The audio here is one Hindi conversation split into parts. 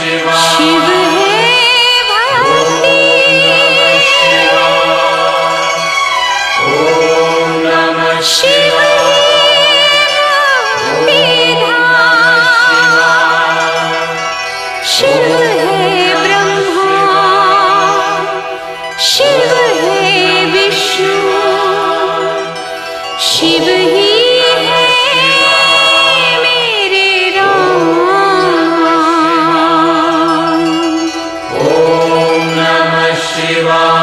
शिव है भक्ति, शिव शिव है ब्रह्मा, शिव है विष्णु, शिव ही है मेरे राम। ओम नमः शिवाय।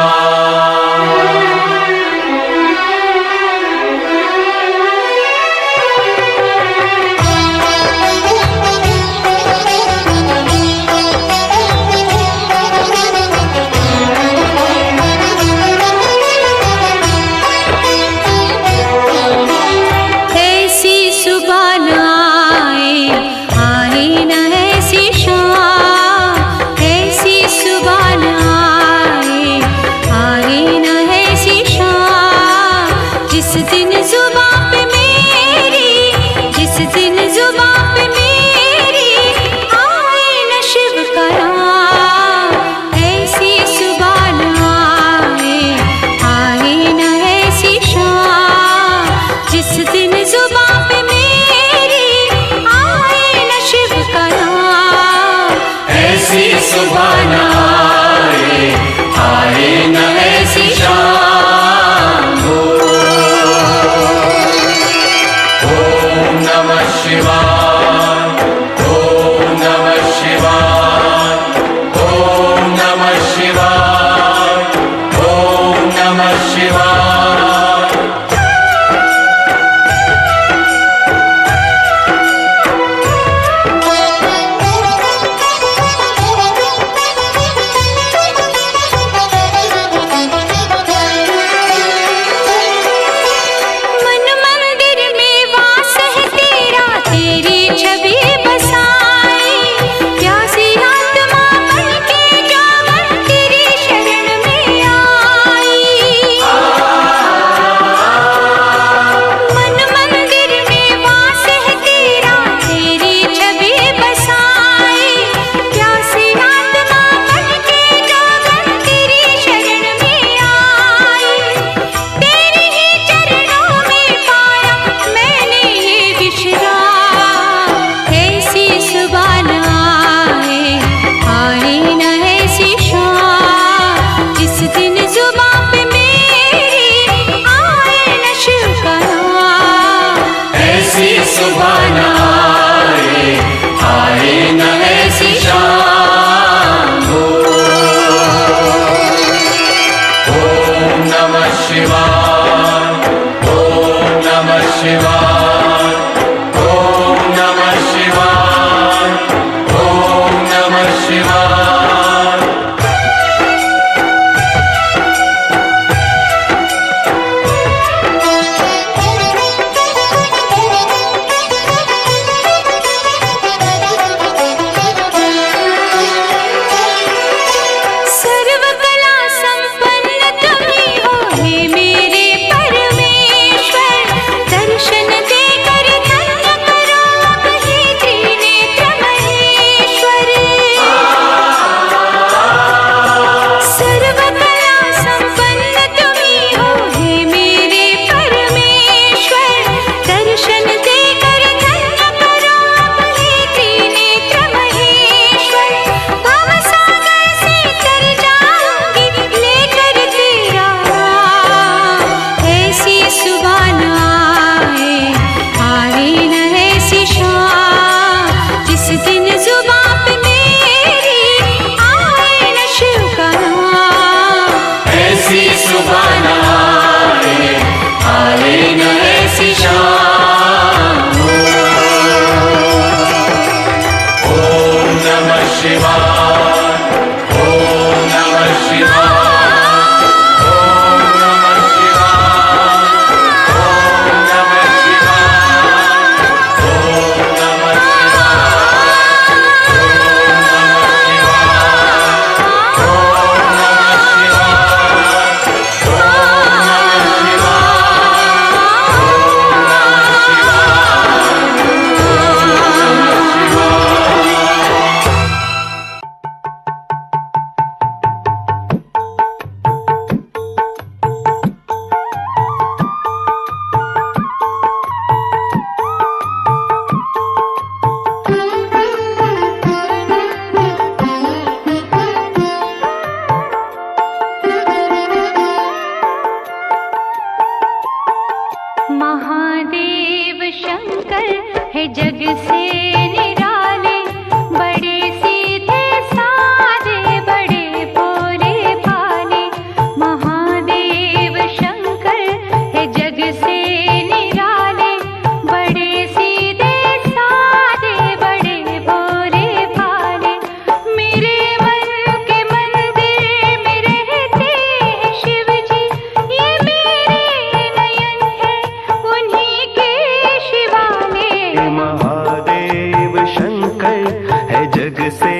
से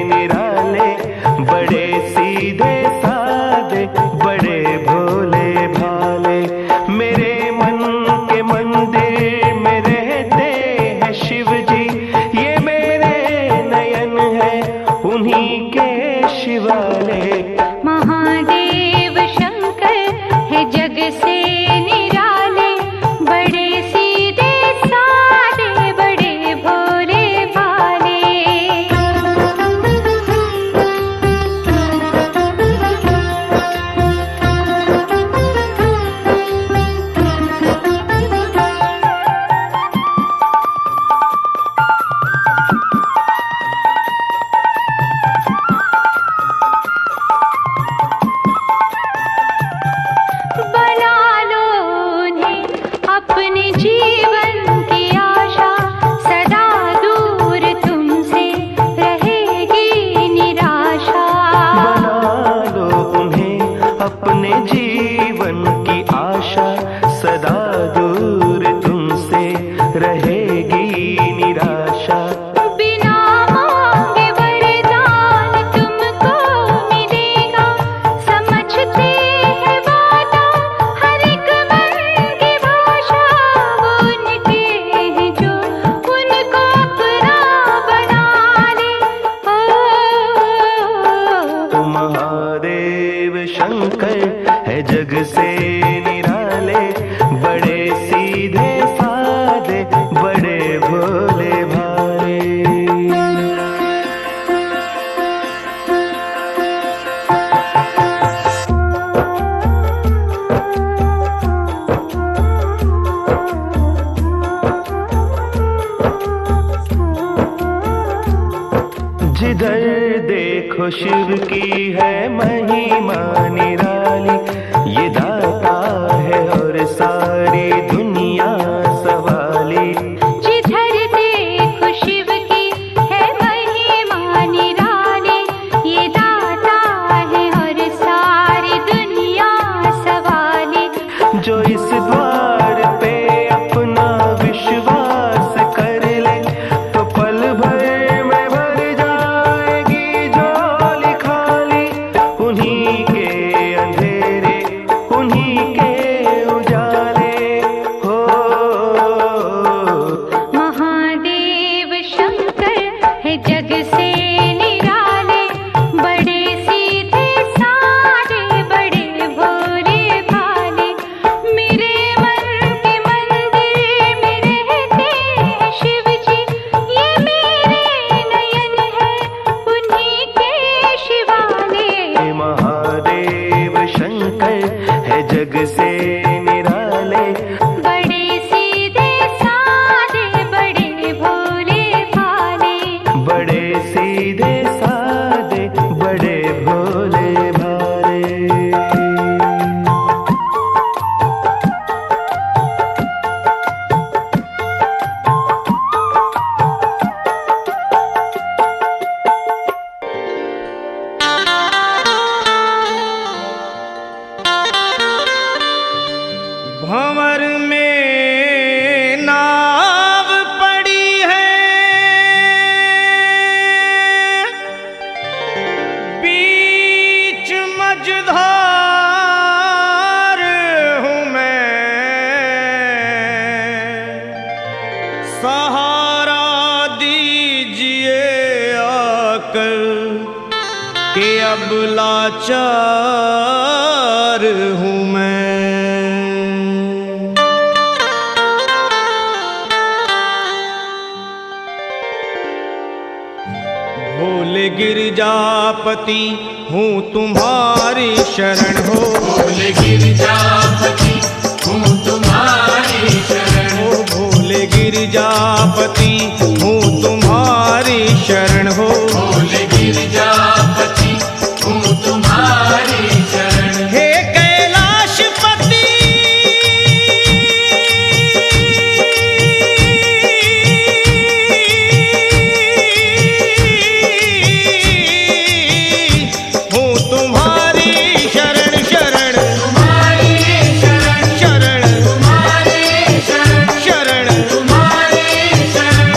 निराले, बड़े सीधे साधे, बड़े भोले भाले। मेरे मन के मंदिर में रहते हैं शिव जी, ये मेरे नयन है उन्हीं के शिवाले। महादेव शंकर है जग से निराले, बड़े सीधे साधे, बड़े भोले भाले। बना लो उन्हें अपने जीवन की आशा, सदा दूर तुमसे रहेगी निराशा। बना लो उन्हें अपने जीवन की आशा, सदा दूर तुमसे रहेगी निराशा। बिना मांगे वरदान तुमको मिलेगा, समझते हैं वादा हर एक मन की भाषा। वो उनके हैं जो उनको अपना बना ले। ओ महादेव शंकर है जग से निराले, बड़े सीधे साधे, बड़े भोले भाले। जिधर देखो शिव की है महिमा निराली, ये दाता है और सारी दुनिया सवाली। जिधर देखो शिव की है महिमा निराली, ये दाता है और सारी दुनिया सवाली। जो इस द्वार पे अपना विश्वास कर ले, तो पल भर में भर जाएगी झोली खाली। उन्हीं के अंधेरे, उन्हीं के उजाले हो। महादेव शंकर है जग से निराले, बड़े सीधे साधे, बड़े भोले भाले। मेरे मन के मंदिर में रहते हैं शिव जी, ये मेरे नयन है उन्हीं के शिवाले। महादेव शंकर है जग से निराले, बड़े सीधे साधे, बड़े भोले भाले। बड़े सीधे साधे, बड़े भोले भाले। भंवर में नाव पड़ी है, बीच मझधार हूँ मैं। सहारा दीजिए आकर कि अब लाचार हूँ मैं। भोले गिरजापति हूँ तुम्हारी शरण हो। भोले गिरजापति हूँ तुम्हारी शरण हो। भोले गिरजापति हूँ तुम्हारी शरण हो। भोले गिरजापति हूँ तुम्हारी शरण। हे कैलाशपति हूँ तुम्हारी शरण शरण। तुम्हारी शरण शरण तुम्हारी शरण शरण तुम्हारी शरण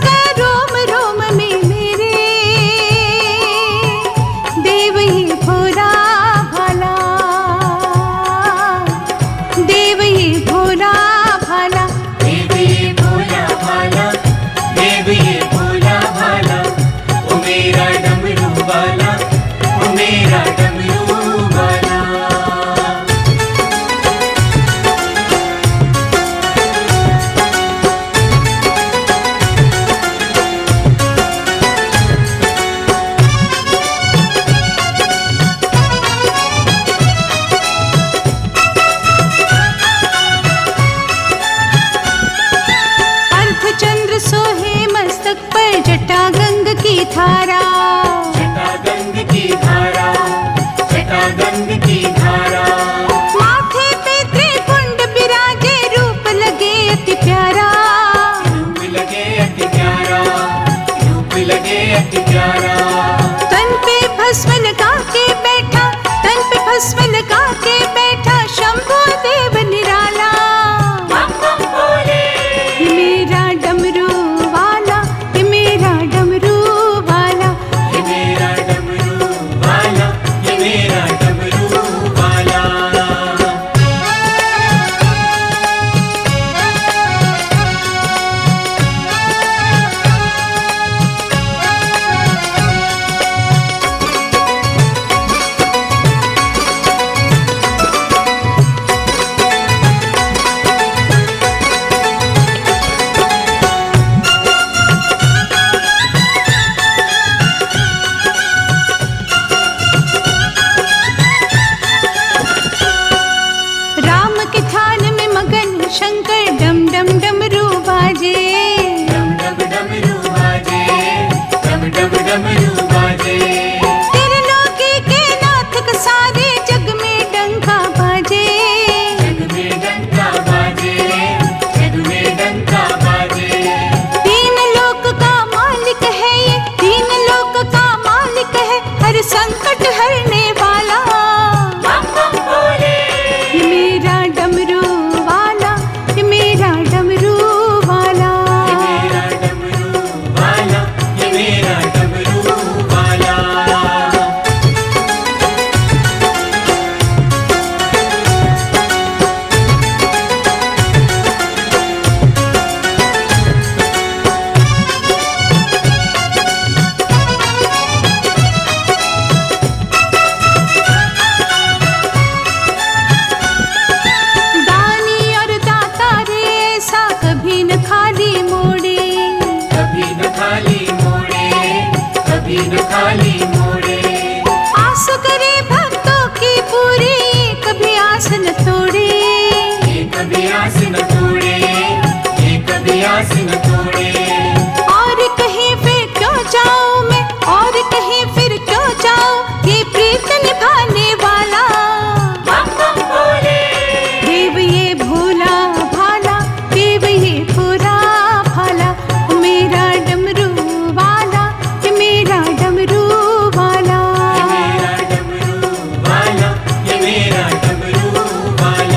गया रोम रोम में मेरे, देव ये भोला भाला, देव ये भोला भाला। देव ये भोला भाला, देव ये भोला भाला, ओ मेरा डमरू वाला, ओ मेरा डमरू वाला। अर्धचंद्र सोहे मस्तक पर, जटा गंग की धारा, जटा गंग की धारा, जटा गंग की धारा। माथे पे त्रिपुंड बिराजे, रूप लगे अति प्यारा, रूप लगे अति प्यारा, रूप लगे अति प्यारा। तन पे भस्म लगा के बैठा, तन पे भस्म लगा के बैठा, शंभु देव निराला। बम बम बोले, ये मेरा डमरू वाला, ये मेरा डमरू वाला। ये मेरा डमरू वाला, ये मेरा डमरू वाला। राम के ध्यान में मगन शंकर, डम डम डमरू बाजे। डम डम डमरू बाजे, डम डम डमरू बाजे। त्रिलोकी के नाथ कसारे, जग में डंका बाजे। जग में डंका बाजे, जग में डंका बाजे। तीन लोक का मालिक है ये, तीन लोक का मालिक है, हर संकट हरने वाला। बम बम बोले, ये मेरा डमरू वाला, ये मेरा डमरू वाला। ये मेरा डमरू वाला, ये मेरा डमरू वाला। दानी और दाता रे, ऐसा कभी न खाली मोड़े। कभी न खाली मोड़े, कभी न खाली मोड़े। आस करे भक्तों की पूरी, कभी आस न तोड़े। ये कभी आस न तोड़े, ये कभी आस न तोड़े। और कहीं फिर क्यों जाऊं मैं, और कहीं फिर क्यों जाऊं, ये प्रीत निभाने वाला। बम बम बोले, देव ये भोला भाला, देव ये भोला भाला, ओ मेरा डमरू वाला, ये मेरा डमरू वाला। ये मेरा डमरू वाला, ये मेरा डमरू वाला।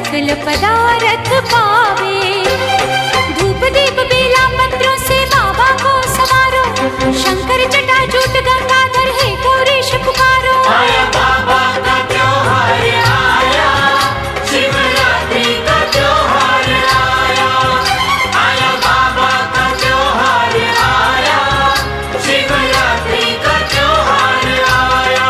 सकल पदार्थ पावे। धूप दीप बेला पत्रों से बाबा को सवारो, शंकर जटाजूट गंगाधर हे गौरीश पुकारो। आया बाबा का त्योहार आया, शिवरात्रि का त्योहार आया। आया बाबा का त्योहार आया, शिवरात्रि का त्योहार आया।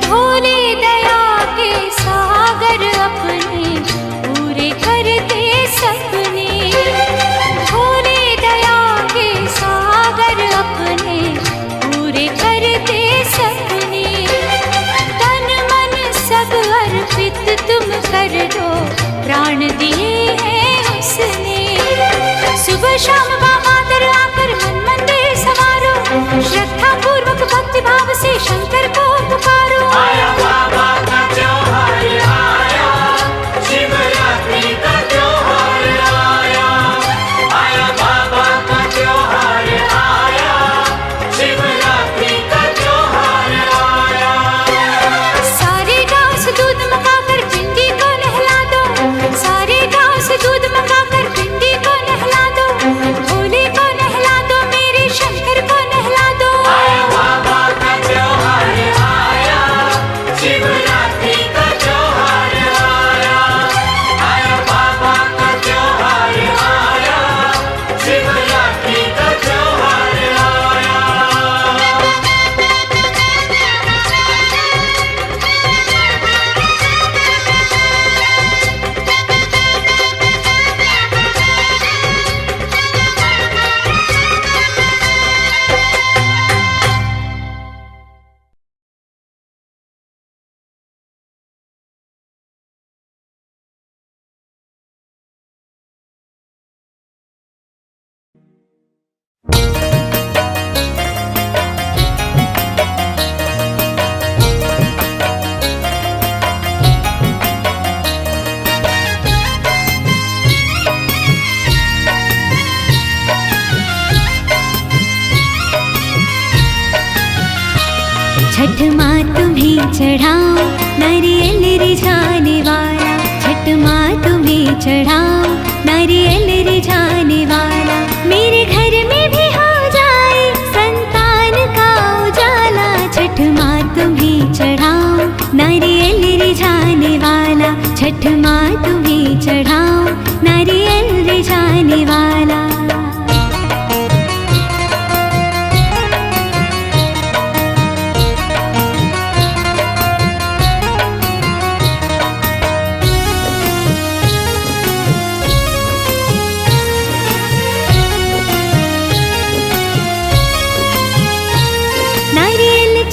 भोले दया के सागर अपने पूरे करते सपने। भोले दया के सागर अपने पूरे करते सपने। तन मन सब अर्पित तुम कर दो, प्राण दिए हैं उसने। सुबह शाम बाबा दर आकर मन मंदिर सवारो, श्रद्धा पूर्वक भक्ति भाव से शंकर को पुकारो। आया बाबा का त्योहार आया, शिवरात्रि का त्योहार आया। आया बाबा का त्योहार आया, शिवरात्रि का त्योहार आया। सारे गांव से दूध मंगाकर पिंडी को नहला दो, सारे गांव से दूध मंगाकर पिंडी को नहला दो। भोले को नहला दो, मेरे शंकर को नहला दो। आया बाबा का त्योहार आया, शिवरात्रि का त्योहार आया। आया बाबा का त्योहार आया, शिवरात्रि का त्योहार आया। छठ माँ तुम्हें चढ़ाओ नारियल रिझाने वाला। छठ माँ तुम्हें चढ़ाओ नारियल रिझाने वाला। मेरे घर में भी हो जाए संतान का उजाला। छठ माँ तुम्हें चढ़ाओ नारियल रिझाने वाला। छठ माँ तुम्हें चढ़ाओ नारियल रिझाने वाला।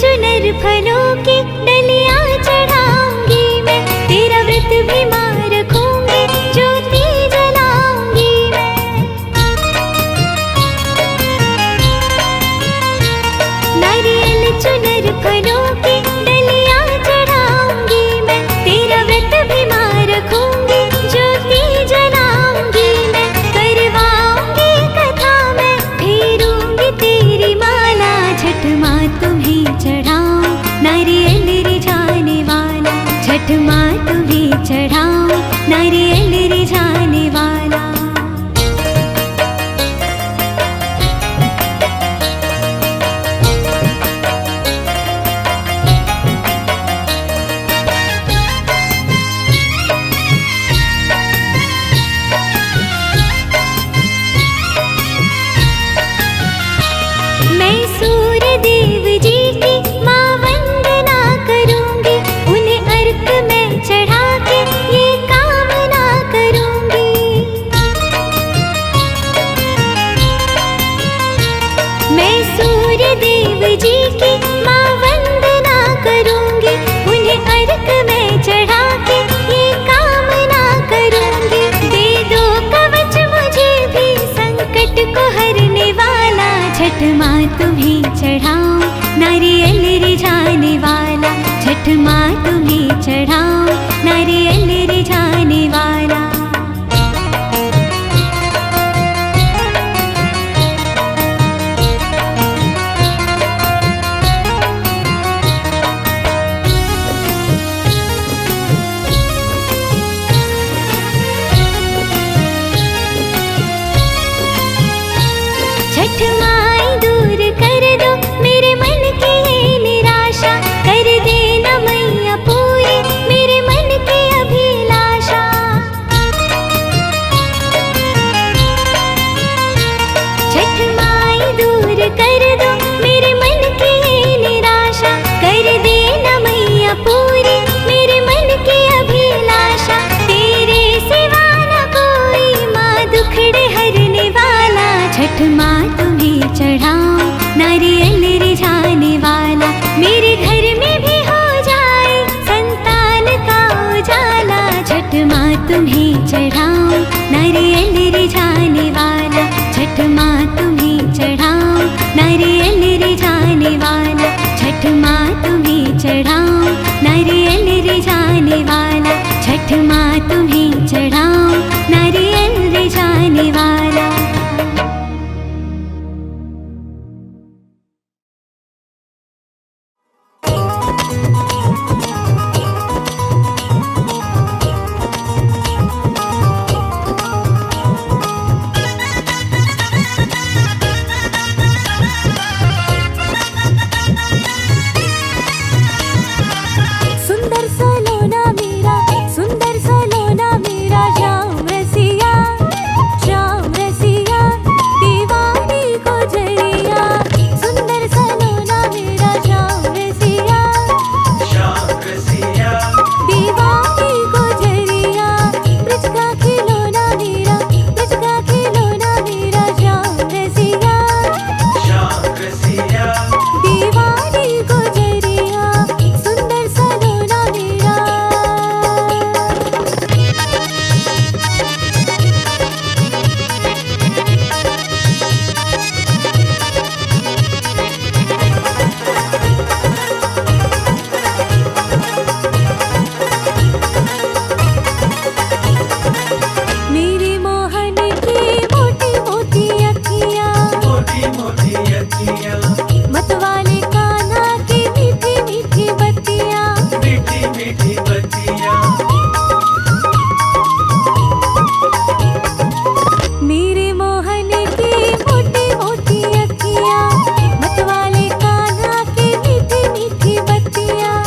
चुनर फलों की डलियां चढ़ाऊंगी मैं, तेरा व्रत भी मां रखूंगी, ज्योति जलाऊंगी मैं। नारियल चुनर फलों की डलियां चढ़ाऊंगी मैं, तेरा व्रत भी मां रखूंगी, ज्योति जलाऊंगी मैं। करवाऊंगी कथा मैं, फेरूंगी तेरी माला। छठ माँ तुम्हें चढ़ाओ नारियल रिझाने वाला। छठ माँ तुम्हें चढ़ाओ नारियल रिझाने वाला। मैं सूर्य देव जी की माँ वंदना करूंगी, उन्हें अर्घ मैं चढ़ा के ये कामना करूंगी। सूर्य देव जी की माँ वंदना करूंगी, उन्हें अर्घ में चढ़ा के ये कामना करूंगी। दे दो कवच मुझे भी संकट को हरने वाला, छठ माँ तुम्हें चढ़ाऊं नारियल रिझाने वाला, छठ माँ तुम्हें चढ़ाऊं नारियल रिझाने वाला। छठ माई दूर कर दो मेरे मन की ये निराशा, कर देना मैया पूरी मेरे मन की अभिलाषा। छठ माई दूर कर दो मेरे मन की ये निराशा, कर देना मैया पूरी मेरे मन की अभिलाषा। तेरे सिवा न कोई माँ दुखड़े हरने वाला, छठ माँ तुम्हें चढ़ाऊं नारियल रिझाने वाला। मेरे घर में भी हो जाए संतान का उजाला, छठ माँ तुम्हें चढ़ाऊं नारियल रिझाने वाला, छठ माँ तुम्हें चढ़ाऊं नारियल रिझाने वाला, छठ माँ तुम्हें चढ़ाऊं नारियल रिझाने वाला, छठ माँ तुम्हें चढ़ाऊं नारियल रिझाने वाला। सुंदर सलोना मेरा श्याम रसिया, श्याम रसिया दीवानी को जरिया। सुंदर सलोना मेरा श्याम रसिया, श्याम रसिया दीवानी को जरिया। ब्रज का खिलौना मेरा श्याम रसिया, श्याम रसिया दीवानी को जरिया। सुंदर सलोना मेरा। मेरी मोहन की मोटी मोटी अखियाँ, मोटी मोटी अखियाँ, मतवाले कान्हा की मीठी मीठी बत्तियाँ। मीठी मीठी बत्तियाँ। मेरे मोहन की मोटी मोटी अखियाँ, मतवाले कान्हा की मीठी मीठी बत्तियाँ।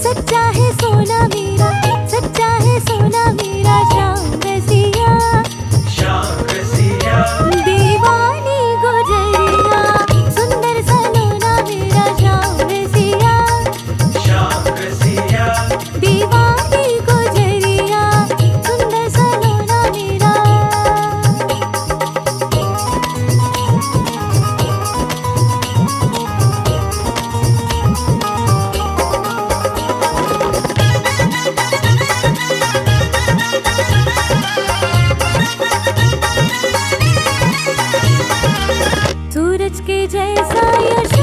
सच्चा है सोना मेरा, सच्चा है सोना मेरा श्याम रसिया, श्याम रसिया दीवानी गुजरिया। सुंदर सलोना मेरा श्याम रसिया, श्याम रसिया दीवानी गुजरिया। सुंदर सलोना मेरा। सूरज के जैसा यश